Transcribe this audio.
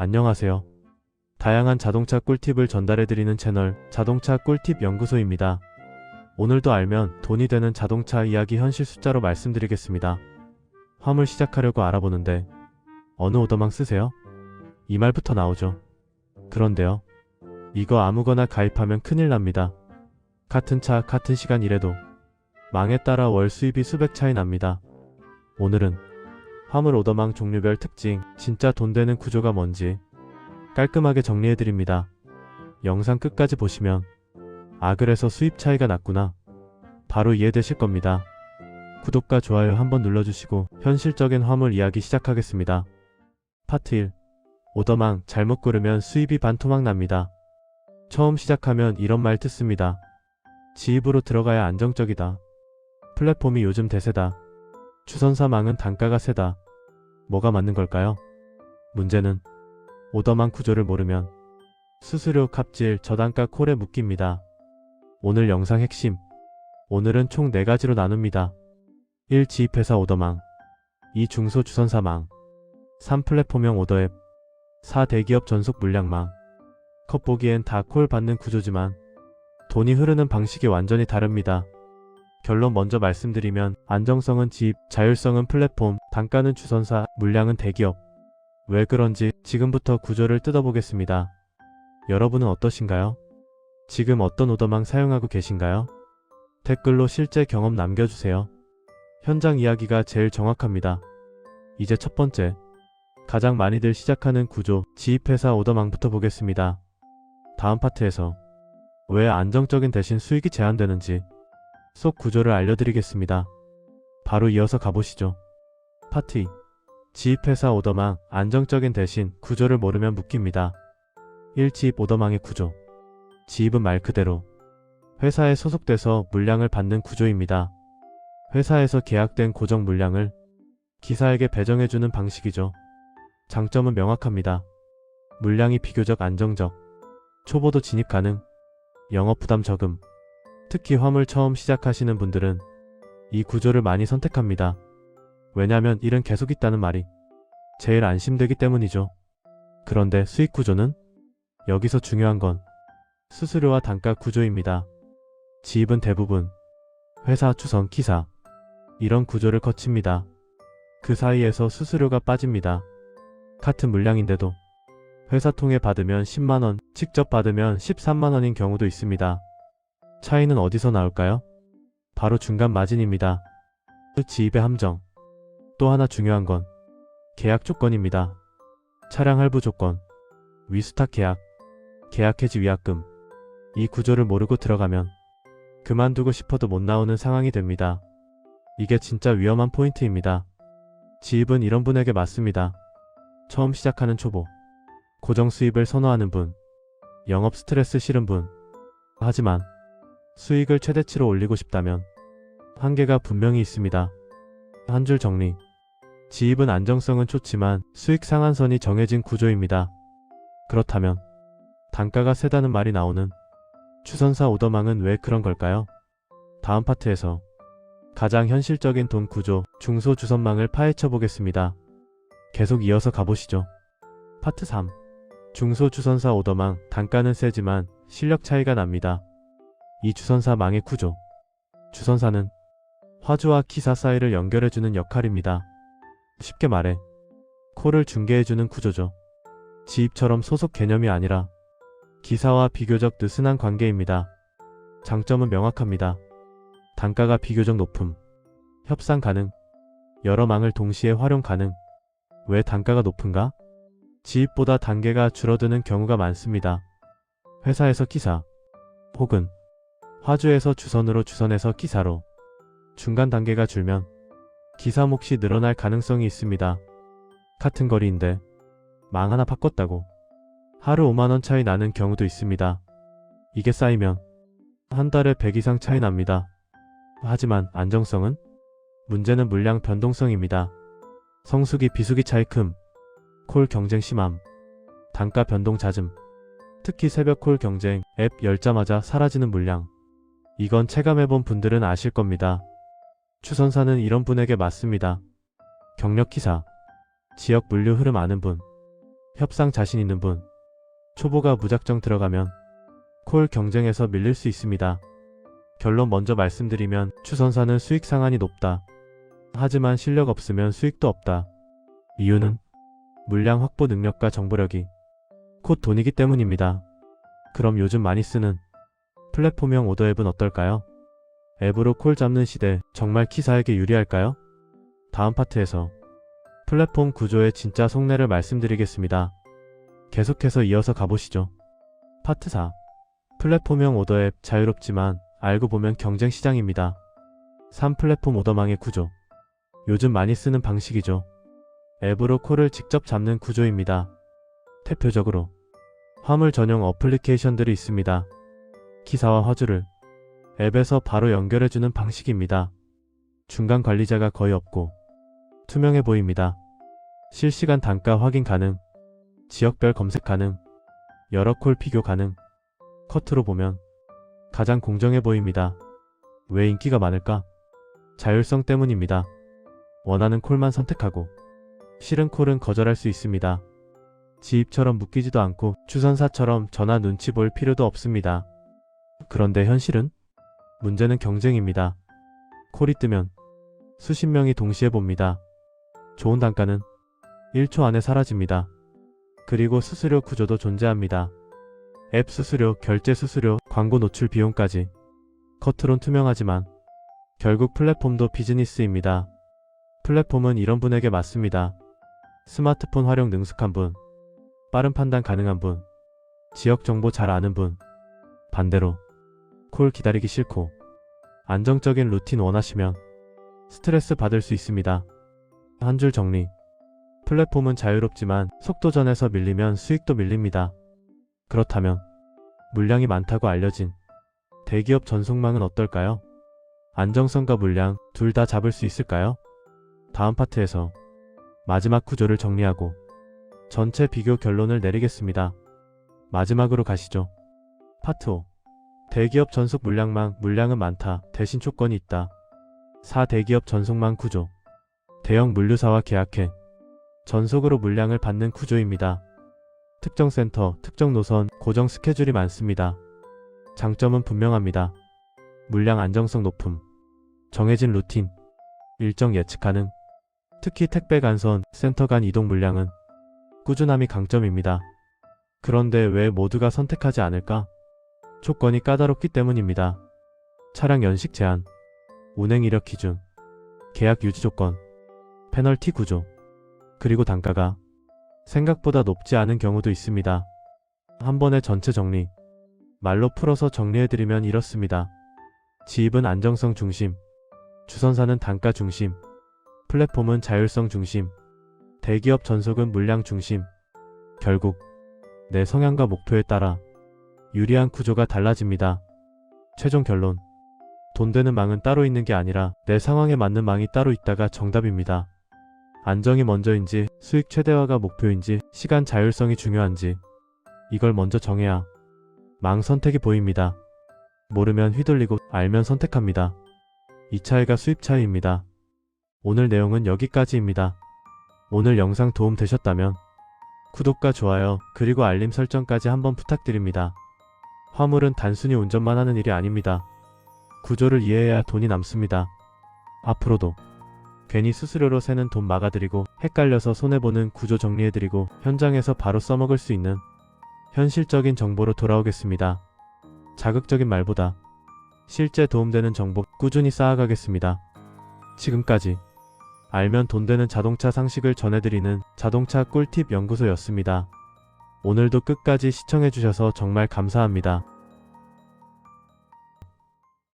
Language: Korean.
안녕하세요. 다양한 자동차 꿀팁을 전달해드리는 채널 자동차 꿀팁 연구소입니다. 오늘도 알면 돈이 되는 자동차 이야기 현실 숫자로 말씀드리겠습니다. 화물 시작하려고 알아보는데 어느 오더망 쓰세요? 이 말부터 나오죠. 그런데요. 이거 아무거나 가입하면 큰일 납니다. 같은 차, 같은 시간 일해도 망에 따라 월 수입이 수백 차이 납니다. 오늘은 화물 오더망 종류별 특징, 진짜 돈 되는 구조가 뭔지 깔끔하게 정리해드립니다. 영상 끝까지 보시면 그래서 수입 차이가 났구나 바로 이해되실 겁니다. 구독과 좋아요 한번 눌러주시고 현실적인 화물 이야기 시작하겠습니다. 파트 1. 오더망 잘못 고르면 수입이 반토막 납니다. 처음 시작하면 이런 말 듣습니다. 지입으로 들어가야 안정적이다. 플랫폼이 요즘 대세다. 주선사망은 단가가 세다. 뭐가 맞는 걸까요? 문제는 오더망 구조를 모르면 수수료, 갑질, 저단가 콜에 묶입니다. 오늘 영상 핵심. 오늘은 총 4가지로 나눕니다. 1. 지입회사 오더망 2. 중소주선사망 3. 플랫폼형 오더앱 4. 대기업 전속 물량망. 겉보기엔 다 콜 받는 구조지만 돈이 흐르는 방식이 완전히 다릅니다. 결론 먼저 말씀드리면 안정성은 지입, 자율성은 플랫폼, 단가는 주선사, 물량은 대기업. 왜 그런지 지금부터 구조를 뜯어보겠습니다. 여러분은 어떠신가요? 지금 어떤 오더망 사용하고 계신가요? 댓글로 실제 경험 남겨주세요. 현장 이야기가 제일 정확합니다. 이제 첫 번째, 가장 많이들 시작하는 구조, 지입회사 오더망부터 보겠습니다. 다음 파트에서 왜 안정적인 대신 수익이 제한되는지 속 구조를 알려드리겠습니다. 바로 이어서 가보시죠. 파트 2. 지입회사 오더망 안정적인 대신 구조를 모르면 묶입니다. 1. 지입 오더망의 구조. 지입은 말 그대로 회사에 소속돼서 물량을 받는 구조입니다. 회사에서 계약된 고정 물량을 기사에게 배정해주는 방식이죠. 장점은 명확합니다. 물량이 비교적 안정적, 초보도 진입 가능, 영업부담 적음. 특히 화물 처음 시작하시는 분들은 이 구조를 많이 선택합니다. 왜냐면 일은 계속 있다는 말이 제일 안심되기 때문이죠. 그런데 수익 구조는? 여기서 중요한 건 수수료와 단가 구조입니다. 지입은 대부분 회사, 주선, 기사 이런 구조를 거칩니다. 그 사이에서 수수료가 빠집니다. 같은 물량인데도 회사 통해 받으면 10만원, 직접 받으면 13만원인 경우도 있습니다. 차이는 어디서 나올까요? 바로 중간 마진입니다. 지입의 함정. 또 하나 중요한 건 계약 조건입니다. 차량 할부 조건, 위수탁 계약, 계약 해지 위약금. 이 구조를 모르고 들어가면 그만두고 싶어도 못 나오는 상황이 됩니다. 이게 진짜 위험한 포인트입니다. 지입은 이런 분에게 맞습니다. 처음 시작하는 초보, 고정 수입을 선호하는 분, 영업 스트레스 싫은 분. 하지만 수익을 최대치로 올리고 싶다면 한계가 분명히 있습니다. 한 줄 정리. 지입은 안정성은 좋지만 수익 상한선이 정해진 구조입니다. 그렇다면 단가가 세다는 말이 나오는 주선사 오더망은 왜 그런 걸까요? 다음 파트에서 가장 현실적인 돈 구조, 중소주선망을 파헤쳐 보겠습니다. 계속 이어서 가보시죠. 파트 3. 중소주선사 오더망, 단가는 세지만 실력 차이가 납니다. 이 주선사망의 구조. 주선사는 화주와 기사 사이를 연결해주는 역할입니다. 쉽게 말해 콜을 중개해주는 구조죠. 지입처럼 소속 개념이 아니라 기사와 비교적 느슨한 관계입니다. 장점은 명확합니다. 단가가 비교적 높음, 협상 가능, 여러 망을 동시에 활용 가능. 왜 단가가 높은가? 지입보다 단계가 줄어드는 경우가 많습니다. 회사에서 기사, 혹은 화주에서 주선으로, 주선에서 기사로 중간 단계가 줄면 기사 몫이 늘어날 가능성이 있습니다. 같은 거리인데 망 하나 바꿨다고 하루 5만원 차이 나는 경우도 있습니다. 이게 쌓이면 한 달에 100 이상 차이 납니다. 하지만 안정성은? 문제는 물량 변동성입니다. 성수기, 비수기 차이 큼, 콜 경쟁 심함, 단가 변동 잦음. 특히 새벽 콜 경쟁, 앱 열자마자 사라지는 물량. 이건 체감해본 분들은 아실 겁니다. 주선사는 이런 분에게 맞습니다. 경력 기사, 지역 물류 흐름 아는 분, 협상 자신 있는 분. 초보가 무작정 들어가면 콜 경쟁에서 밀릴 수 있습니다. 결론 먼저 말씀드리면 추선사는 수익 상한이 높다. 하지만 실력 없으면 수익도 없다. 이유는 물량 확보 능력과 정보력이 곧 돈이기 때문입니다. 그럼 요즘 많이 쓰는 플랫폼형 오더 앱은 어떨까요? 앱으로 콜 잡는 시대 정말 키사에게 유리할까요? 다음 파트에서 플랫폼 구조의 진짜 속내를 말씀드리겠습니다. 계속해서 이어서 가보시죠. 파트 4. 플랫폼형 오더 앱 자유롭지만 알고 보면 경쟁 시장입니다. 3. 플랫폼 오더망의 구조. 요즘 많이 쓰는 방식이죠. 앱으로 콜을 직접 잡는 구조입니다. 대표적으로 화물 전용 어플리케이션들이 있습니다. 기사와 화주를 앱에서 바로 연결해주는 방식입니다. 중간 관리자가 거의 없고 투명해 보입니다. 실시간 단가 확인 가능, 지역별 검색 가능, 여러 콜 비교 가능. 컷으로 보면 가장 공정해 보입니다. 왜 인기가 많을까? 자율성 때문입니다. 원하는 콜만 선택하고 싫은 콜은 거절할 수 있습니다. 지입처럼 묶이지도 않고 추선사처럼 전화 눈치 볼 필요도 없습니다. 그런데 현실은? 문제는 경쟁입니다. 콜이 뜨면 수십 명이 동시에 봅니다. 좋은 단가는 1초 안에 사라집니다. 그리고 수수료 구조도 존재합니다. 앱 수수료, 결제 수수료, 광고 노출 비용까지. 겉으론 투명하지만 결국 플랫폼도 비즈니스입니다. 플랫폼은 이런 분에게 맞습니다. 스마트폰 활용 능숙한 분, 빠른 판단 가능한 분, 지역 정보 잘 아는 분. 반대로 콜 기다리기 싫고 안정적인 루틴 원하시면 스트레스 받을 수 있습니다. 한 줄 정리. 플랫폼은 자유롭지만 속도전에서 밀리면 수익도 밀립니다. 그렇다면 물량이 많다고 알려진 대기업 전송망은 어떨까요? 안정성과 물량 둘 다 잡을 수 있을까요? 다음 파트에서 마지막 구조를 정리하고 전체 비교 결론을 내리겠습니다. 마지막으로 가시죠. 파트 5. 대기업 전속 물량망. 물량은 많다. 대신 조건이 있다. 4. 대기업 전송망 구조. 대형 물류사와 계약해 전속으로 물량을 받는 구조입니다. 특정 센터, 특정 노선, 고정 스케줄이 많습니다. 장점은 분명합니다. 물량 안정성 높음, 정해진 루틴, 일정 예측 가능. 특히 택배 간선, 센터 간 이동 물량은 꾸준함이 강점입니다. 그런데 왜 모두가 선택하지 않을까? 조건이 까다롭기 때문입니다. 차량 연식 제한, 운행 이력 기준, 계약 유지 조건, 페널티 구조, 그리고 단가가 생각보다 높지 않은 경우도 있습니다. 한 번에 전체 정리. 말로 풀어서 정리해드리면 이렇습니다. 지입은 안정성 중심, 주선사는 단가 중심, 플랫폼은 자율성 중심, 대기업 전속은 물량 중심. 결국 내 성향과 목표에 따라 유리한 구조가 달라집니다. 최종 결론. 돈 되는 망은 따로 있는 게 아니라 내 상황에 맞는 망이 따로 있다가 정답입니다. 안정이 먼저인지 수익 최대화가 목표인지 시간 자율성이 중요한지 이걸 먼저 정해야 망 선택이 보입니다. 모르면 휘둘리고 알면 선택합니다. 이 차이가 수입 차이입니다. 오늘 내용은 여기까지입니다. 오늘 영상 도움 되셨다면 구독과 좋아요 그리고 알림 설정까지 한번 부탁드립니다. 화물은 단순히 운전만 하는 일이 아닙니다. 구조를 이해해야 돈이 남습니다. 앞으로도 괜히 수수료로 새는 돈 막아드리고 헷갈려서 손해보는 구조 정리해드리고 현장에서 바로 써먹을 수 있는 현실적인 정보로 돌아오겠습니다. 자극적인 말보다 실제 도움되는 정보 꾸준히 쌓아가겠습니다. 지금까지 알면 돈 되는 자동차 상식을 전해드리는 자동차 꿀팁 연구소였습니다. 오늘도 끝까지 시청해주셔서 정말 감사합니다.